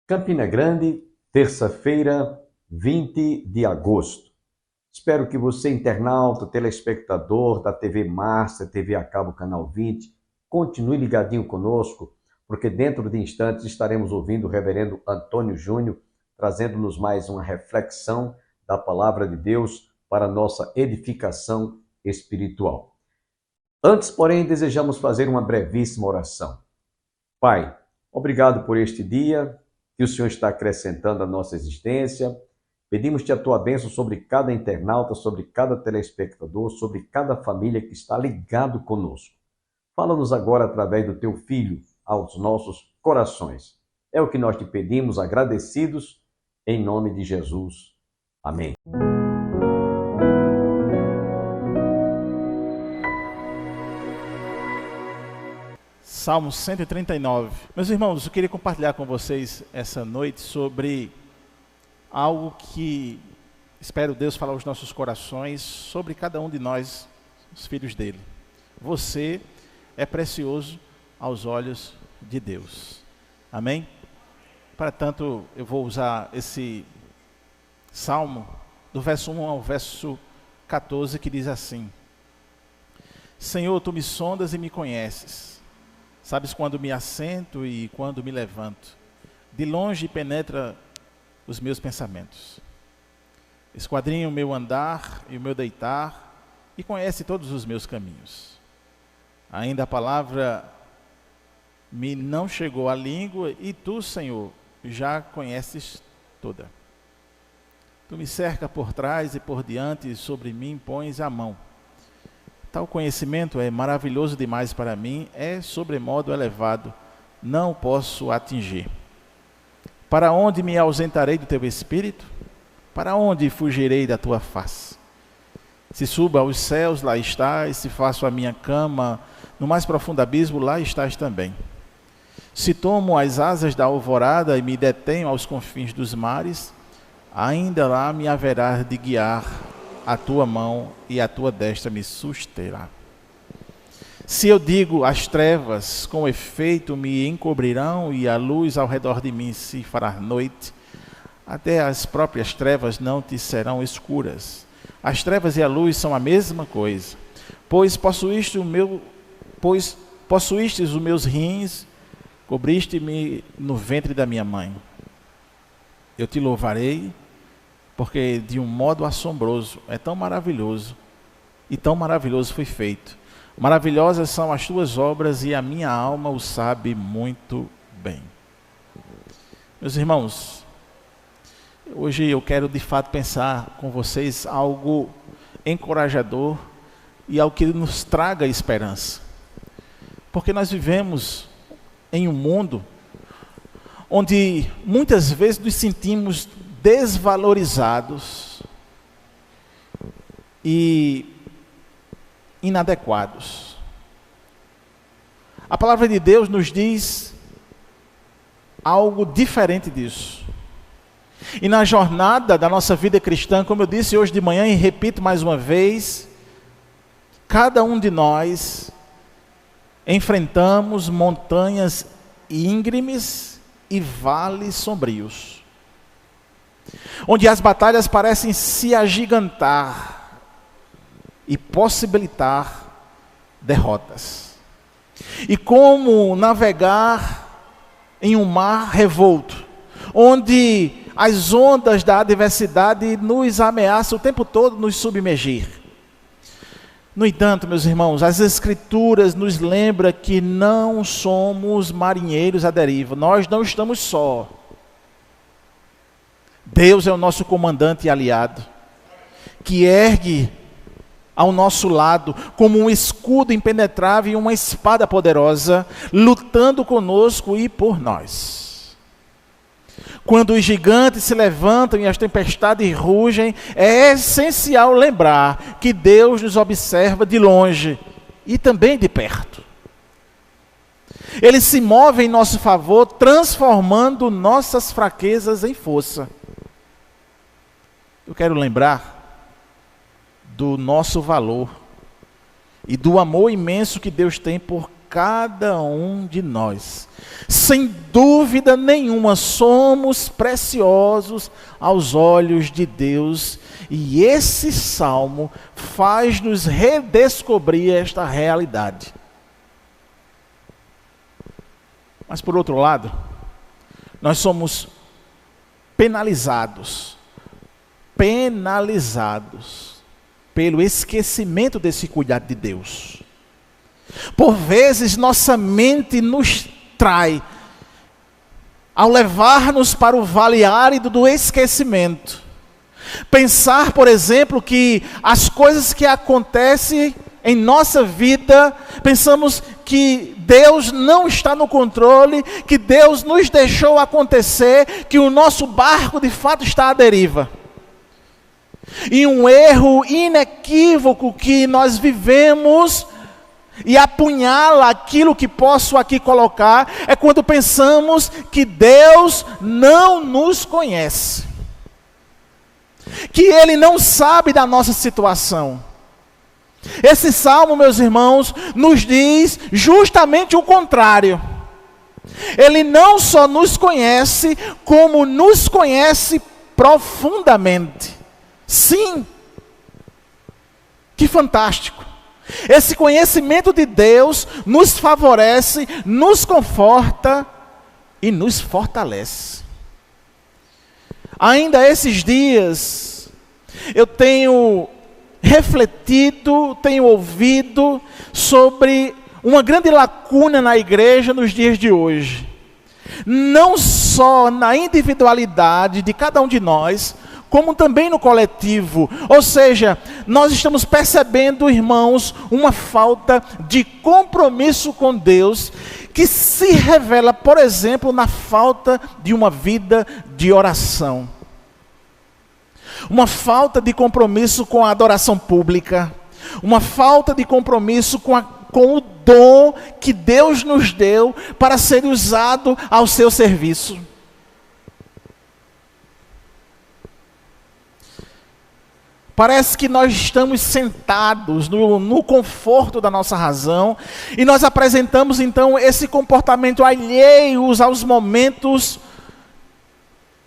Campina Grande, terça-feira, 20 de agosto. Espero que você, internauta, telespectador da TV Márcia, TV a cabo, Canal 20, continue ligadinho conosco, porque dentro de instantes estaremos ouvindo o reverendo Antônio Júnior, trazendo-nos mais uma reflexão da palavra de Deus para nossa edificação espiritual. Antes, porém, desejamos fazer uma brevíssima oração. Pai, obrigado por este dia que o Senhor está acrescentando à nossa existência. Pedimos-te a tua bênção sobre cada internauta, sobre cada telespectador, sobre cada família que está ligado conosco. Fala-nos agora através do teu Filho aos nossos corações. É o que nós te pedimos, agradecidos, em nome de Jesus. Amém. Salmo 139. Meus irmãos, eu queria compartilhar com vocês essa noite sobre algo que espero Deus falar aos nossos corações, sobre cada um de nós, os filhos dele. Você é precioso aos olhos de Deus. Amém? Para tanto, eu vou usar esse salmo do verso 1 ao verso 14, que diz assim: Senhor, tu me sondas e me conheces. Sabes quando me assento e quando me levanto. De longe penetra os meus pensamentos. Esquadrinha o meu andar e o meu deitar e conhece todos os meus caminhos. Ainda a palavra me não chegou à língua e tu, Senhor, já conheces toda. Tu me cerca por trás e por diante e sobre mim pões a mão. Tal conhecimento é maravilhoso demais para mim, é sobremodo elevado, não posso atingir. Para onde me ausentarei do teu espírito? Para onde fugirei da tua face? Se subo aos céus, lá estás, se faço a minha cama no mais profundo abismo, lá estás também. Se tomo as asas da alvorada e me detenho aos confins dos mares, ainda lá me haverás de guiar a tua mão e a tua destra me susterá. Se eu digo as trevas com efeito me encobrirão e a luz ao redor de mim se fará noite, até as próprias trevas não te serão escuras. As trevas e a luz são a mesma coisa, pois possuíste os meus rins, cobriste-me no ventre da minha mãe. Eu te louvarei, porque de um modo assombroso, é tão maravilhoso, e tão maravilhoso foi feito. Maravilhosas são as tuas obras, e a minha alma o sabe muito bem. Meus irmãos, hoje eu quero de fato pensar com vocês algo encorajador, e algo que nos traga esperança. Porque nós vivemos em um mundo onde muitas vezes nos sentimos desvalorizados e inadequados. A palavra de Deus nos diz algo diferente disso. E na jornada da nossa vida cristã, como eu disse hoje de manhã e repito mais uma vez, cada um de nós enfrentamos montanhas íngremes e vales sombrios, onde as batalhas parecem se agigantar e possibilitar derrotas. E como navegar em um mar revolto, onde as ondas da adversidade nos ameaçam o tempo todo nos submergir. No entanto, meus irmãos, as Escrituras nos lembram que não somos marinheiros à deriva, nós não estamos só. Deus é o nosso comandante e aliado, que ergue ao nosso lado como um escudo impenetrável e uma espada poderosa, lutando conosco e por nós. Quando os gigantes se levantam e as tempestades rugem, é essencial lembrar que Deus nos observa de longe e também de perto. Ele se move em nosso favor, transformando nossas fraquezas em força. Eu quero lembrar do nosso valor e do amor imenso que Deus tem por cada um de nós. Sem dúvida nenhuma, somos preciosos aos olhos de Deus, e esse salmo faz-nos redescobrir esta realidade. Mas por outro lado, nós somos penalizados pelo esquecimento desse cuidado de Deus. Por vezes nossa mente nos trai ao levar-nos para o vale árido do esquecimento. Pensar, por exemplo, que as coisas que acontecem em nossa vida, pensamos que Deus não está no controle, que Deus nos deixou acontecer, que o nosso barco de fato está à deriva. E um erro inequívoco que nós vivemos e apunhala aquilo que posso aqui colocar é quando pensamos que Deus não nos conhece, que Ele não sabe da nossa situação. Esse salmo, meus irmãos, nos diz justamente o contrário. Ele não só nos conhece, como nos conhece profundamente. Sim, que fantástico. Esse conhecimento de Deus nos favorece, nos conforta e nos fortalece. Ainda esses dias, eu tenho refletido, tenho ouvido sobre uma grande lacuna na igreja nos dias de hoje. Não só na individualidade de cada um de nós, como também no coletivo. Ou seja, nós estamos percebendo, irmãos, uma falta de compromisso com Deus, que se revela, por exemplo, na falta de uma vida de oração. Uma falta de compromisso com a adoração pública, uma falta de compromisso com o dom que Deus nos deu para ser usado ao seu serviço. Parece que nós estamos sentados no conforto da nossa razão e nós apresentamos então esse comportamento alheios aos momentos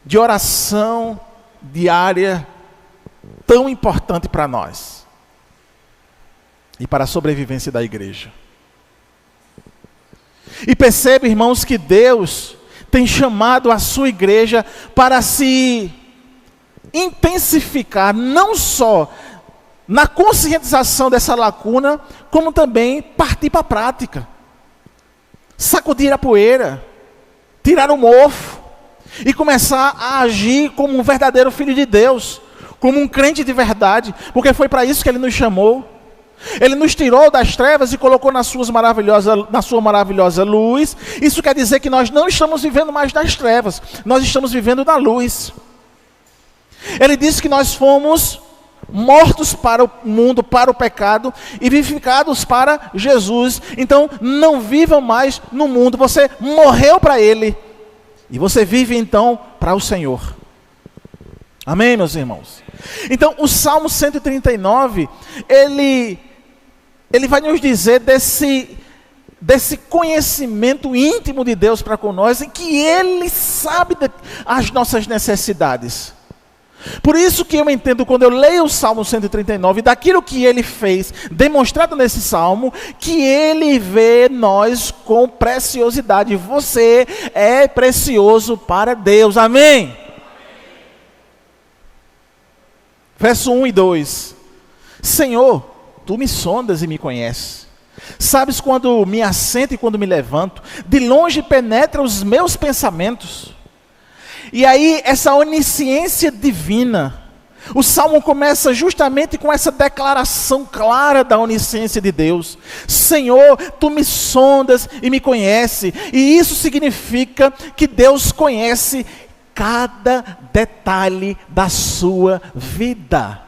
de oração diária tão importante para nós e para a sobrevivência da igreja. E percebe, irmãos, que Deus tem chamado a sua igreja para se intensificar, não só na conscientização dessa lacuna, como também partir para a prática. Sacudir a poeira, tirar o mofo e começar a agir como um verdadeiro filho de Deus, como um crente de verdade, porque foi para isso que Ele nos chamou. Ele nos tirou das trevas e colocou na sua maravilhosa luz. Isso quer dizer que nós não estamos vivendo mais nas trevas, nós estamos vivendo na luz. Ele disse que nós fomos mortos para o mundo, para o pecado, e vivificados para Jesus. Então, não viva mais no mundo, você morreu para Ele, e você vive então para o Senhor. Amém, meus irmãos? Então, o Salmo 139, ele vai nos dizer desse conhecimento íntimo de Deus para com nós, em que Ele sabe as nossas necessidades. Por isso que eu entendo, quando eu leio o Salmo 139, daquilo que Ele fez, demonstrado nesse Salmo, que Ele vê nós com preciosidade. Você é precioso para Deus, amém? Verso 1 e 2. Senhor, Tu me sondas e me conheces. Sabes quando me assento e quando me levanto. De longe penetra os meus pensamentos. E aí, essa onisciência divina, o Salmo começa justamente com essa declaração clara da onisciência de Deus. Senhor, Tu me sondas e me conheces. E isso significa que Deus conhece cada detalhe da sua vida.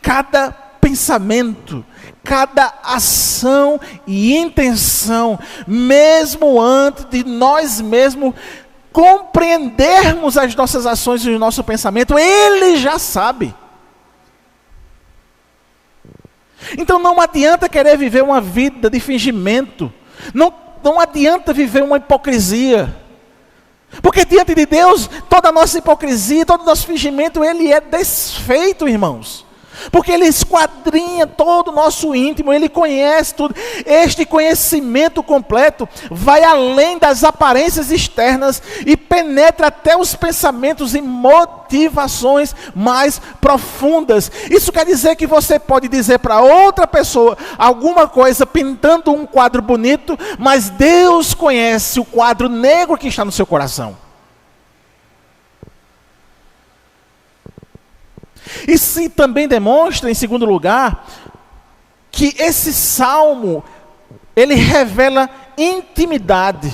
Cada pensamento, cada ação e intenção, mesmo antes de nós mesmos compreendermos as nossas ações e o nosso pensamento, Ele já sabe. Então não adianta querer viver uma vida de fingimento. Não adianta viver uma hipocrisia. Porque diante de Deus, toda a nossa hipocrisia, todo o nosso fingimento, ele é desfeito, irmãos. Porque Ele esquadrinha todo o nosso íntimo, Ele conhece tudo. Este conhecimento completo vai além das aparências externas e penetra até os pensamentos e motivações mais profundas. Isso quer dizer que você pode dizer para outra pessoa alguma coisa pintando um quadro bonito, mas Deus conhece o quadro negro que está no seu coração. E se também demonstra, em segundo lugar, que esse salmo, ele revela intimidade.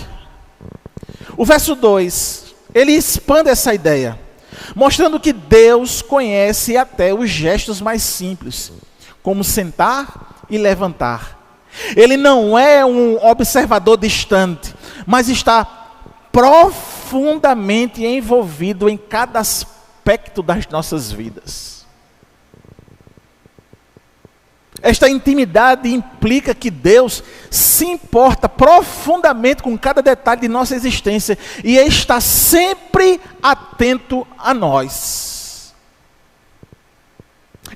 O verso 2, ele expande essa ideia, mostrando que Deus conhece até os gestos mais simples, como sentar e levantar. Ele não é um observador distante, mas está profundamente envolvido em cada aspecto das nossas vidas. Esta intimidade implica que Deus se importa profundamente com cada detalhe de nossa existência e está sempre atento a nós.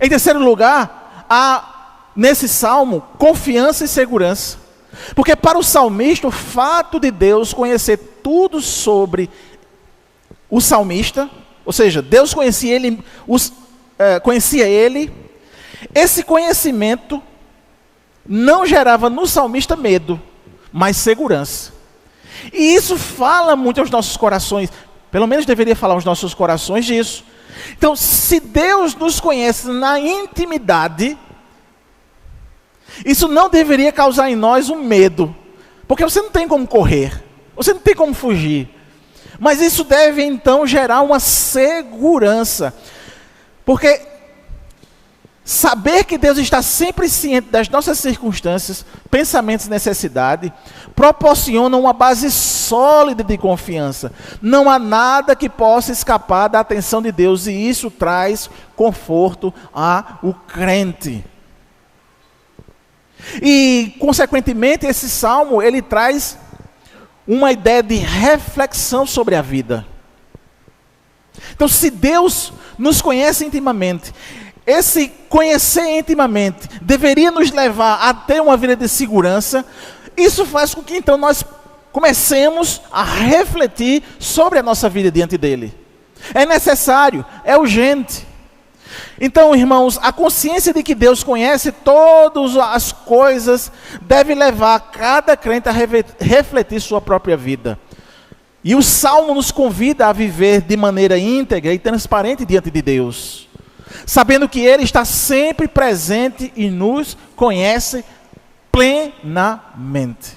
Em terceiro lugar, há nesse salmo confiança e segurança. Porque para o salmista, o fato de Deus conhecer tudo sobre o salmista, ou seja, Deus conhecia ele, esse conhecimento não gerava no salmista medo, mas segurança. E isso fala muito aos nossos corações, pelo menos deveria falar aos nossos corações disso. Então, se Deus nos conhece na intimidade, isso não deveria causar em nós um medo, porque você não tem como correr, você não tem como fugir. Mas isso deve então gerar uma segurança, porque saber que Deus está sempre ciente das nossas circunstâncias, pensamentos e necessidade, proporciona uma base sólida de confiança. Não há nada que possa escapar da atenção de Deus, e isso traz conforto ao crente. E, consequentemente, esse salmo, ele traz uma ideia de reflexão sobre a vida. Então, se Deus nos conhece intimamente, esse conhecer intimamente deveria nos levar a ter uma vida de segurança. Isso faz com que então nós comecemos a refletir sobre a nossa vida diante dele. É necessário, é urgente. Então, irmãos, a consciência de que Deus conhece todas as coisas deve levar cada crente a refletir sua própria vida. E o Salmo nos convida a viver de maneira íntegra e transparente diante de Deus, sabendo que Ele está sempre presente e nos conhece plenamente.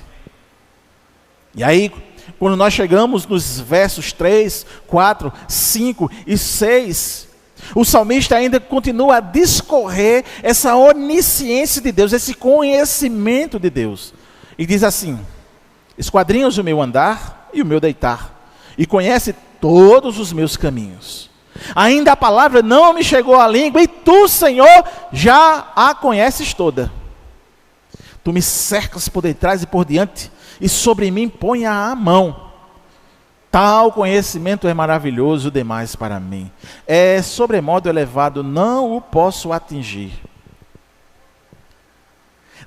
E aí, quando nós chegamos nos versos 3, 4, 5 e 6, o salmista ainda continua a discorrer essa onisciência de Deus, esse conhecimento de Deus. E diz assim: esquadrinhas o meu andar e o meu deitar, e conhece todos os meus caminhos. Ainda a palavra não me chegou à língua, e tu, Senhor, já a conheces toda. Tu me cercas por detrás e por diante, e sobre mim põe a mão. Tal conhecimento é maravilhoso demais para mim. É sobremodo elevado, não o posso atingir.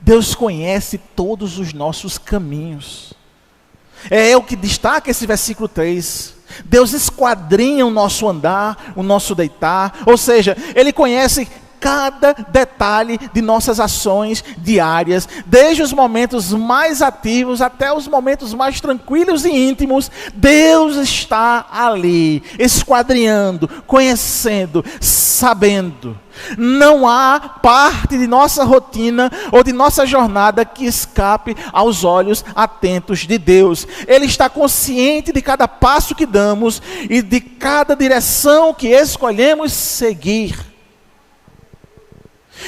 Deus conhece todos os nossos caminhos. É o que destaca esse versículo 3. Deus esquadrinha o nosso andar, o nosso deitar, ou seja, Ele conhece cada detalhe de nossas ações diárias, desde os momentos mais ativos até os momentos mais tranquilos e íntimos. Deus está ali, esquadrinhando, conhecendo, sabendo. Não há parte de nossa rotina ou de nossa jornada que escape aos olhos atentos de Deus. Ele está consciente de cada passo que damos e de cada direção que escolhemos seguir.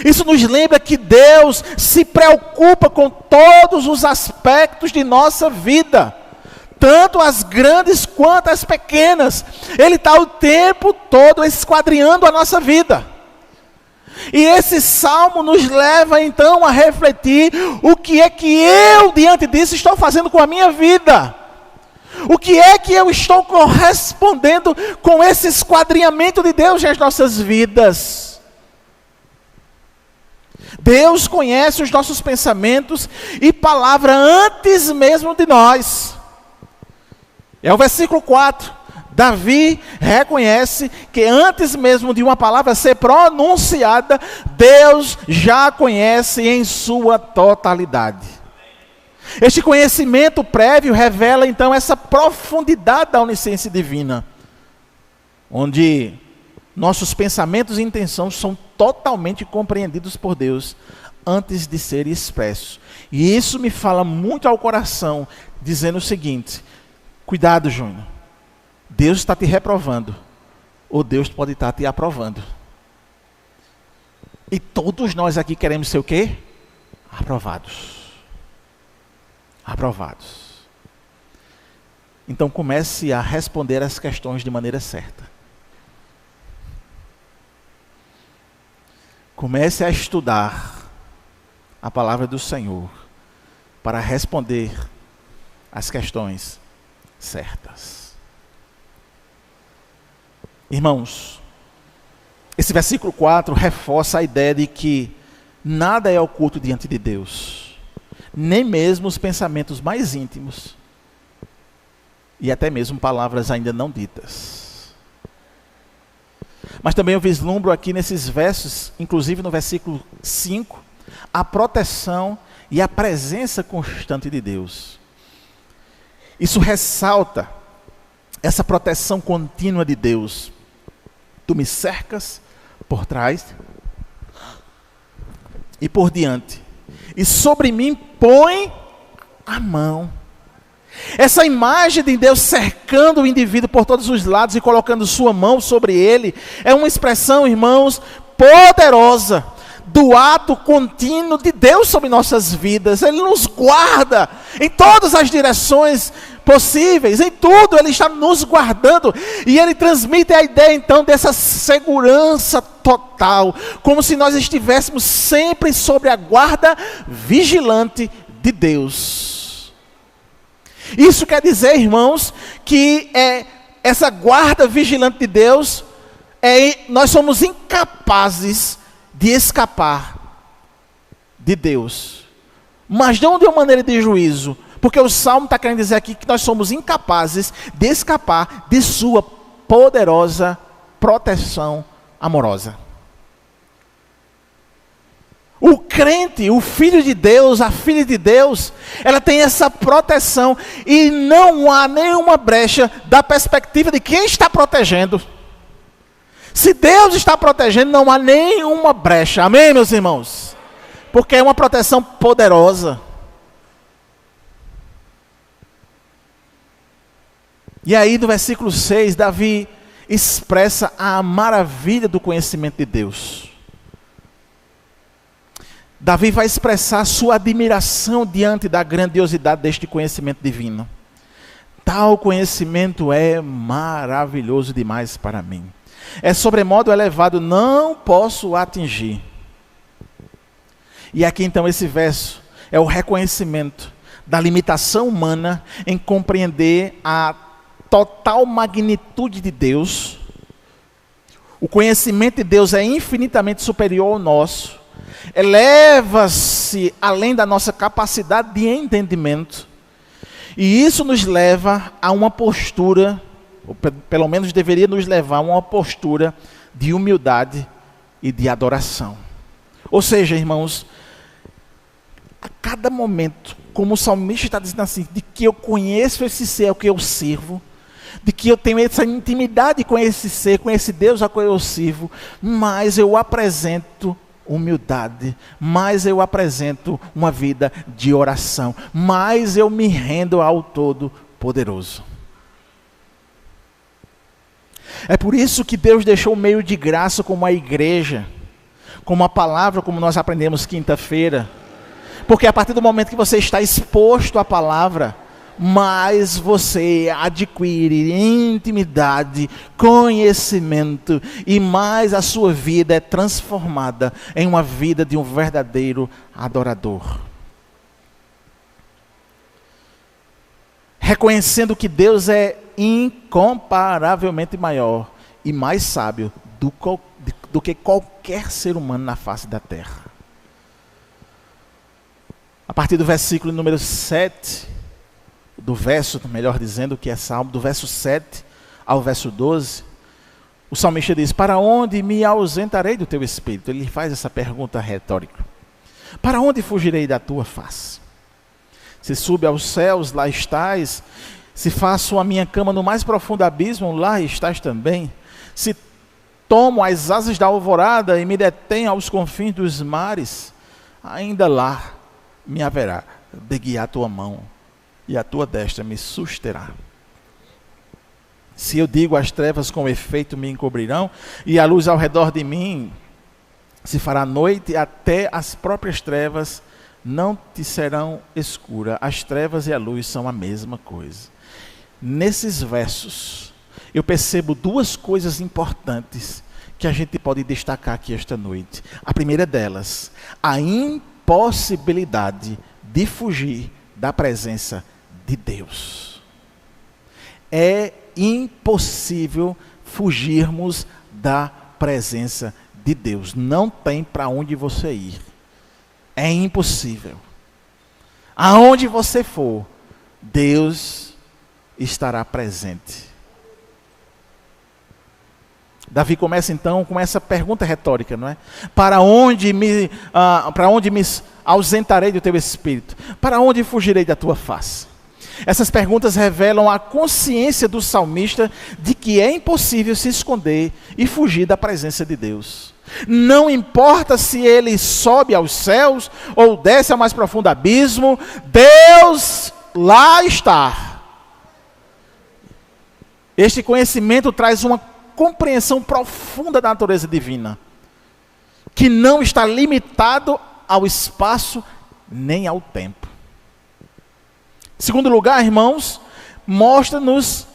Isso nos lembra que Deus se preocupa com todos os aspectos de nossa vida, tanto as grandes quanto as pequenas. Ele está o tempo todo esquadrinhando a nossa vida. E esse salmo nos leva então a refletir o que é que eu, diante disso, estou fazendo com a minha vida. O que é que eu estou correspondendo com esse esquadrinhamento de Deus nas nossas vidas. Deus conhece os nossos pensamentos e palavra antes mesmo de nós. É o versículo 4. Davi reconhece que antes mesmo de uma palavra ser pronunciada, Deus já conhece em sua totalidade. Este conhecimento prévio revela então essa profundidade da onisciência divina, onde nossos pensamentos e intenções são totalmente compreendidos por Deus antes de serem expressos. E isso me fala muito ao coração, dizendo o seguinte: cuidado, Júnior. Deus está te reprovando, ou Deus pode estar te aprovando. E todos nós aqui queremos ser o quê? Aprovados. Aprovados. Então comece a responder as questões de maneira certa. Comece a estudar a palavra do Senhor para responder as questões certas. Irmãos, esse versículo 4 reforça a ideia de que nada é oculto diante de Deus, nem mesmo os pensamentos mais íntimos, e até mesmo palavras ainda não ditas. Mas também eu vislumbro aqui nesses versos, inclusive no versículo 5, a proteção e a presença constante de Deus. Isso ressalta essa proteção contínua de Deus. Tu me cercas por trás e por diante, e sobre mim põe a mão. Essa imagem de Deus cercando o indivíduo por todos os lados e colocando sua mão sobre ele, é uma expressão, irmãos, poderosa do ato contínuo de Deus sobre nossas vidas. Ele nos guarda em todas as direções possíveis, em tudo Ele está nos guardando, e Ele transmite a ideia então dessa segurança total, como se nós estivéssemos sempre sob a guarda vigilante de Deus. Isso quer dizer, irmãos, que essa guarda vigilante de Deus, nós somos incapazes de escapar de Deus, mas não de uma maneira de juízo, porque o Salmo está querendo dizer aqui que nós somos incapazes de escapar de sua poderosa proteção amorosa. O crente, o filho de Deus, a filha de Deus, ela tem essa proteção, e não há nenhuma brecha da perspectiva de quem está protegendo. Se Deus está protegendo, não há nenhuma brecha. Amém, meus irmãos? Porque é uma proteção poderosa. E aí no versículo 6, Davi expressa a maravilha do conhecimento de Deus. Davi vai expressar sua admiração diante da grandiosidade deste conhecimento divino. Tal conhecimento é maravilhoso demais para mim. É sobremodo elevado, não posso atingir. E aqui então esse verso é o reconhecimento da limitação humana em compreender a total magnitude de Deus. O conhecimento de Deus é infinitamente superior ao nosso, eleva-se além da nossa capacidade de entendimento, e isso nos leva a uma postura, ou pelo menos deveria nos levar a uma postura de humildade e de adoração. Ou seja, irmãos, a cada momento, como o salmista está dizendo assim, de que eu conheço esse ser ao que eu sirvo, de que eu tenho essa intimidade com esse ser, com esse Deus a qual eu sirvo, mas eu apresento humildade, mais eu apresento uma vida de oração, mais eu me rendo ao Todo-Poderoso. É por isso que Deus deixou o meio de graça como a igreja, como a palavra, como nós aprendemos quinta-feira, porque a partir do momento que você está exposto à palavra, mais você adquire intimidade, conhecimento, e mais a sua vida é transformada em uma vida de um verdadeiro adorador. Reconhecendo que Deus é incomparavelmente maior e mais sábio do que qualquer ser humano na face da terra. A partir do versículo número 7, do verso, melhor dizendo, que é Salmo, do verso 7 ao verso 12, o salmista diz: para onde me ausentarei do teu espírito? Ele faz essa pergunta retórica. Para onde fugirei da tua face? Se subo aos céus, lá estás. Se faço a minha cama no mais profundo abismo, lá estás também. Se tomo as asas da alvorada e me detenho aos confins dos mares, ainda lá me haverá de guiar a tua mão, e a tua destra me susterá. Se eu digo as trevas com efeito me encobrirão, e a luz ao redor de mim se fará noite, até as próprias trevas não te serão escuras. As trevas e a luz são a mesma coisa. Nesses versos, eu percebo duas coisas importantes que a gente pode destacar aqui esta noite. A primeira delas, a impossibilidade de fugir da presença de Deus. É impossível fugirmos da presença de Deus. Não tem para onde você ir. É impossível. Aonde você for, Deus estará presente. Davi começa então com essa pergunta retórica, não é? Para onde me ausentarei do teu espírito? Para onde fugirei da tua face? Essas perguntas revelam a consciência do salmista de que é impossível se esconder e fugir da presença de Deus. Não importa se ele sobe aos céus ou desce ao mais profundo abismo, Deus lá está. Este conhecimento traz uma compreensão profunda da natureza divina, que não está limitado ao espaço nem ao tempo. Em segundo lugar, irmãos, mostra-nos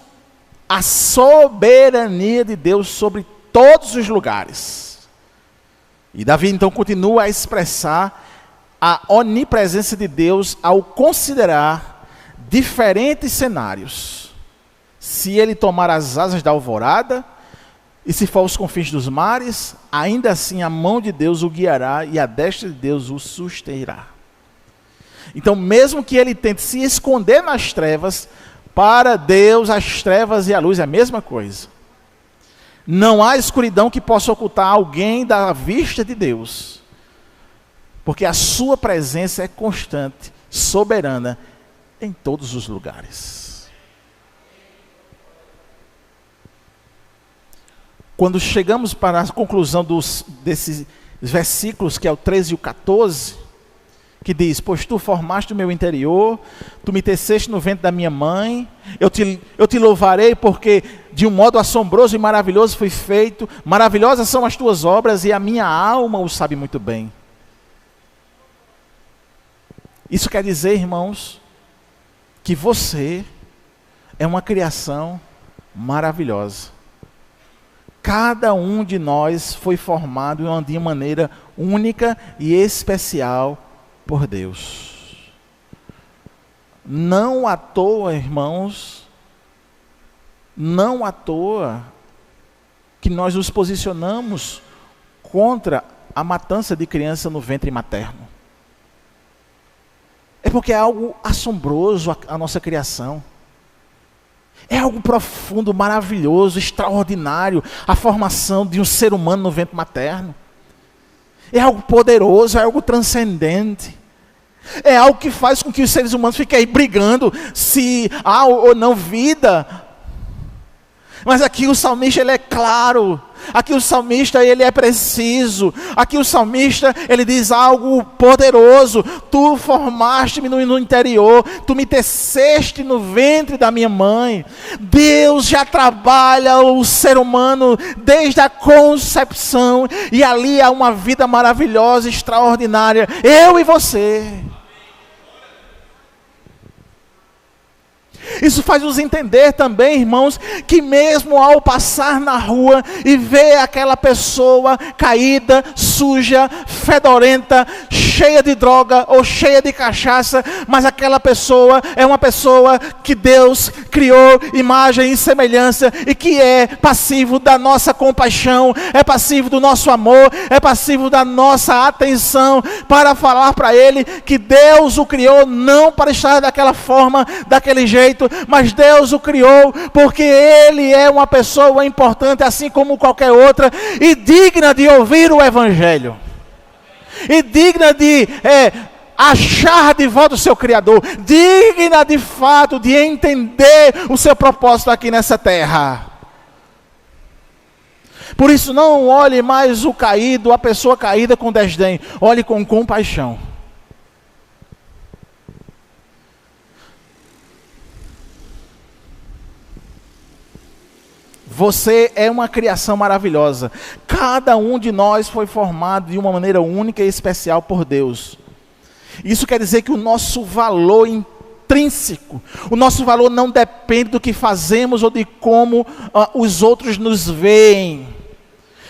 a soberania de Deus sobre todos os lugares. E Davi então continua a expressar a onipresença de Deus ao considerar diferentes cenários. Se ele tomar as asas da alvorada, e se for aos confins dos mares, ainda assim a mão de Deus o guiará e a destra de Deus o susterá. Então, mesmo que ele tente se esconder nas trevas, para Deus as trevas e a luz é a mesma coisa. Não há escuridão que possa ocultar alguém da vista de Deus, porque a sua presença é constante, soberana, em todos os lugares. Quando chegamos para a conclusão desses versículos, que é o 13 e o 14, que diz: pois tu formaste o meu interior, tu me teceste no ventre da minha mãe, eu te louvarei porque de um modo assombroso e maravilhoso fui feito, maravilhosas são as tuas obras e a minha alma o sabe muito bem. Isso quer dizer, irmãos, que você é uma criação maravilhosa. Cada um de nós foi formado de maneira única e especial por Deus. Não à toa, irmãos, não à toa que nós nos posicionamos contra a matança de criança no ventre materno. É porque é algo assombroso a nossa criação. É algo profundo, maravilhoso, extraordinário, a formação de um ser humano no ventre materno. É algo poderoso, é algo transcendente. É algo que faz com que os seres humanos fiquem aí brigando se há ou não vida. Mas aqui o salmista ele é claro, aqui o salmista ele é preciso, aqui o salmista ele diz algo poderoso: tu formaste-me no interior, tu me teceste no ventre da minha mãe. Deus já trabalha o ser humano desde a concepção, e ali há uma vida maravilhosa, extraordinária, eu e você. Isso faz nos entender também, irmãos, que mesmo ao passar na rua e ver aquela pessoa caída, suja, fedorenta, cheia de droga ou cheia de cachaça, mas aquela pessoa é uma pessoa que Deus criou imagem e semelhança e que é passivo da nossa compaixão, é passivo do nosso amor, é passivo da nossa atenção, para falar para ele que Deus o criou não para estar daquela forma, daquele jeito, mas Deus o criou porque ele é uma pessoa importante, assim como qualquer outra, e digna de ouvir o Evangelho, e digna de achar de volta o seu Criador, digna de fato de entender o seu propósito aqui nessa terra. Por isso não olhe mais o caído, a pessoa caída com desdém, olhe com compaixão. Você é uma criação maravilhosa. Cada um de nós foi formado de uma maneira única e especial por Deus. Isso quer dizer que o nosso valor intrínseco, o nosso valor não depende do que fazemos ou de como os outros nos veem,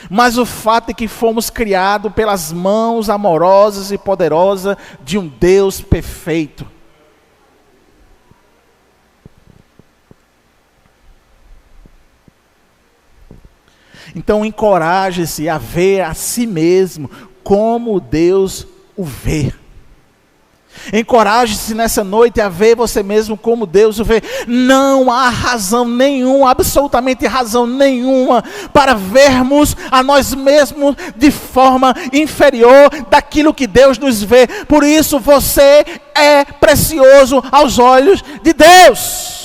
mas o fato de que fomos criados pelas mãos amorosas e poderosas de um Deus perfeito. Então encoraje-se a ver a si mesmo como Deus o vê. Encoraje-se nessa noite a ver você mesmo como Deus o vê. Não há razão nenhuma, absolutamente razão nenhuma, para vermos a nós mesmos de forma inferior daquilo que Deus nos vê. Por isso você é precioso aos olhos de Deus.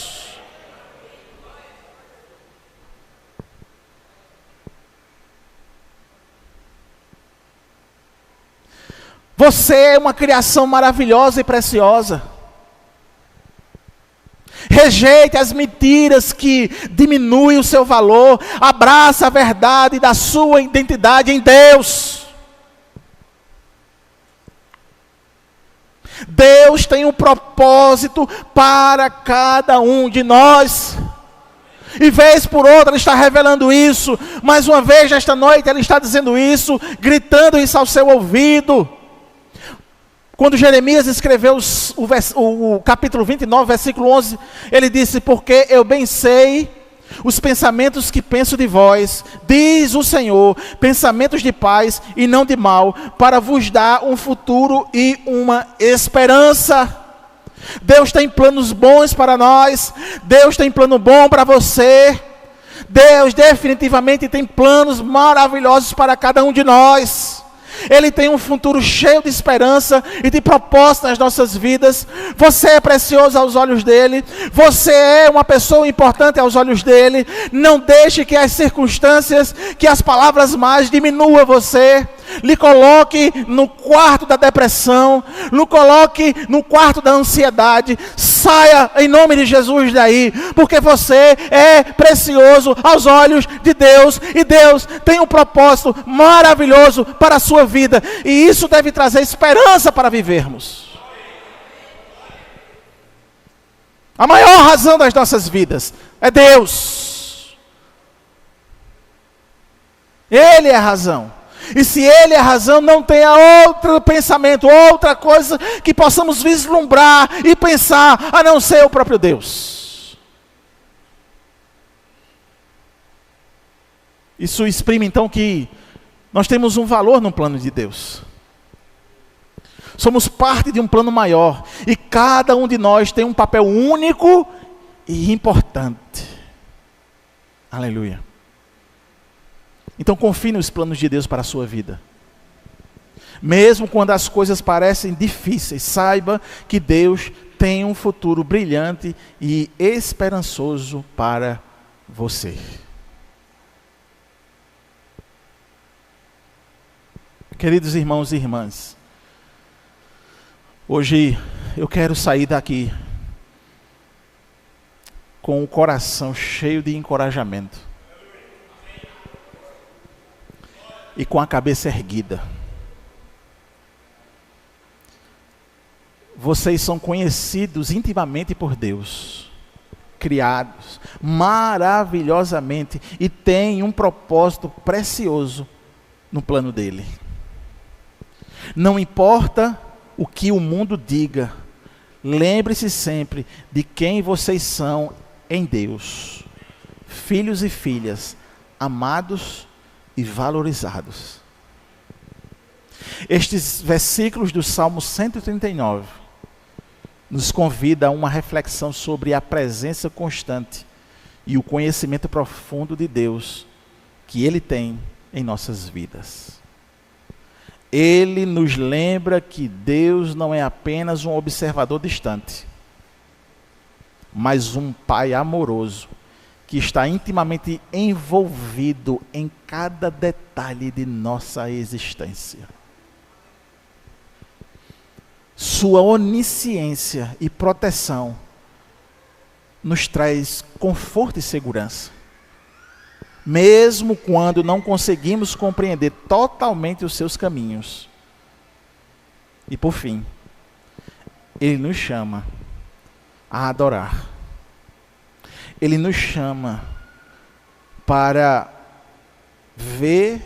Você é uma criação maravilhosa e preciosa. Rejeite as mentiras que diminuem o seu valor. Abraça a verdade da sua identidade em Deus. Deus tem um propósito para cada um de nós. E vez por outra Ele está revelando isso. Mais uma vez esta noite Ele está dizendo isso, gritando isso ao seu ouvido. Quando Jeremias escreveu o capítulo 29, versículo 11, ele disse: porque eu bem sei os pensamentos que penso de vós, diz o Senhor, pensamentos de paz e não de mal, para vos dar um futuro e uma esperança. Deus tem planos bons para nós, Deus tem plano bom para você, Deus definitivamente tem planos maravilhosos para cada um de nós. Ele tem um futuro cheio de esperança e de propósito nas nossas vidas. Você é precioso aos olhos dele. Você é uma pessoa importante aos olhos dele. Não deixe que as circunstâncias, que as palavras más diminuam você. Lhe coloque no quarto da depressão. Lhe coloque no quarto da ansiedade. Saia em nome de Jesus daí. Porque você é precioso aos olhos de Deus. E Deus tem um propósito maravilhoso para a sua vida. E isso deve trazer esperança para vivermos. A maior razão das nossas vidas é Deus. Ele é a razão. E se Ele é a razão, não tenha outro pensamento, outra coisa que possamos vislumbrar e pensar, a não ser o próprio Deus. Isso exprime então que nós temos um valor no plano de Deus. Somos parte de um plano maior. E cada um de nós tem um papel único e importante. Aleluia. Então confie nos planos de Deus para a sua vida. Mesmo quando as coisas parecem difíceis, saiba que Deus tem um futuro brilhante e esperançoso para você. Queridos irmãos e irmãs, hoje eu quero sair daqui com o coração cheio de encorajamento e com a cabeça erguida. Vocês são conhecidos intimamente por Deus. criados maravilhosamente e têm um propósito precioso no plano dele. Não importa o que o mundo diga, lembre-se sempre de quem vocês são em Deus. Filhos e filhas, amados e valorizados. Estes versículos do Salmo 139 nos convida a uma reflexão sobre a presença constante e o conhecimento profundo de Deus que Ele tem em nossas vidas. Ele nos lembra que Deus não é apenas um observador distante, mas um Pai amoroso que está intimamente envolvido em cada detalhe de nossa existência. Sua onisciência e proteção nos traz conforto e segurança, mesmo quando não conseguimos compreender totalmente os seus caminhos. E por fim, Ele nos chama a adorar. Ele nos chama para ver,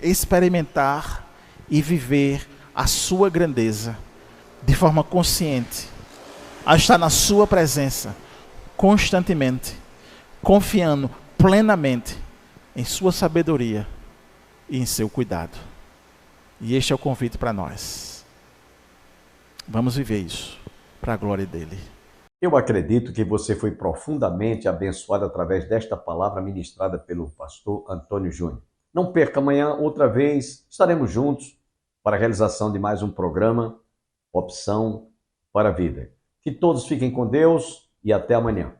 experimentar e viver a sua grandeza de forma consciente, a estar na sua presença constantemente, confiando plenamente em sua sabedoria e em seu cuidado. E este é o convite para nós. Vamos viver isso para a glória dele. Eu acredito que você foi profundamente abençoado através desta palavra ministrada pelo pastor Antônio Júnior. Não perca amanhã, outra vez, estaremos juntos para a realização de mais um programa, Opção para a Vida. Que todos fiquem com Deus e até amanhã.